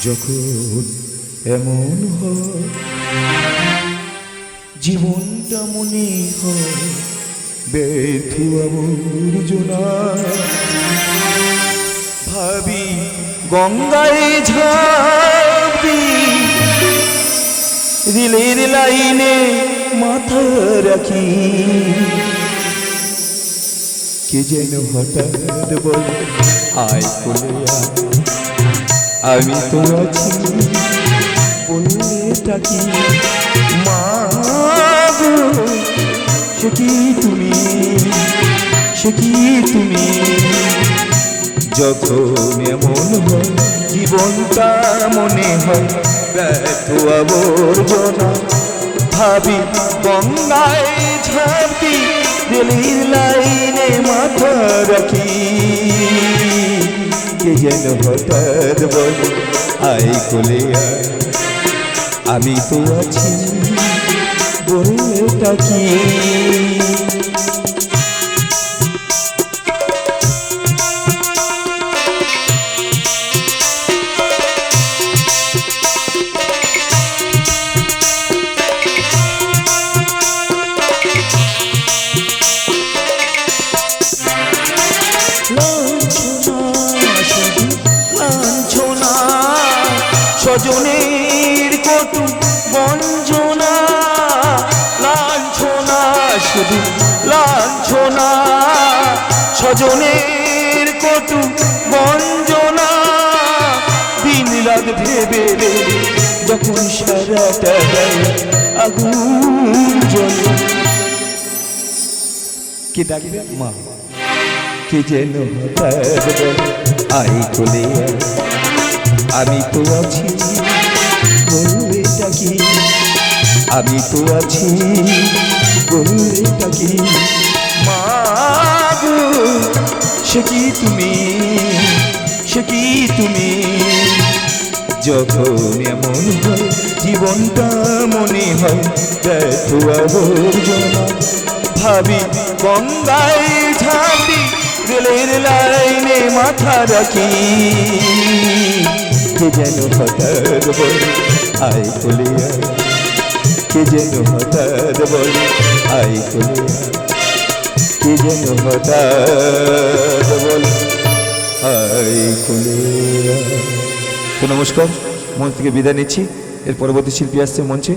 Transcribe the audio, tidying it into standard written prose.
যখন এমন হয় জীবনটা মনে হয় ব্যর্থ আবর্জনা, ভাবি গঙ্গায় ঝাঁপি রেলের লাইনে মাথা রাখি, কে যেন হঠাৎ বলে আয় কোলে আমি তো আছি বললে ডাকি, মা গো সে কি তুমি, সে কি তুমি। যখন এমন হয় জীবনটা মনে হয় ব্যর্থ আবর্জনা, ভাবি গঙ্গায় ঝাঁপি রেলের লাইনে মাথা রাখি, কে যেন হঠাৎ বলে আয় কোলে আমি তো আছি বলে ডাকি। স্বজনের কটু বঞ্চনা, লাঞ্ছনা শুধু লাঞ্ছনা, স্বজনের কটু বঞ্চনা, দিন রাত ভেবে যখন সারাটা আগুন জ্বলে, কে ডাকবে মা, কে যেন হঠাৎ আই কোলে আমি তো আছি বললে ডাকি, আমি তো আছি বললে ডাকি, মা গো সে কি তুমি, সে কি তুমি। যখন এমন হয় জীবনটা মনে হয় ব্যর্থ আবর্জনা, ভাবি গঙ্গায় ঝাঁপি রেলের লাইনে মাথা রাখি, কে যেন হঠাৎ বলে আয় কোলে কে যেন হঠাৎ বলে আয় কোলে, কে যেন হঠাৎ বলে আয় কোলে। তো নমস্কার, মঞ্চ থেকে বিদায় নিচ্ছি। এর পরবর্তী শিল্পী আসছে মঞ্চে।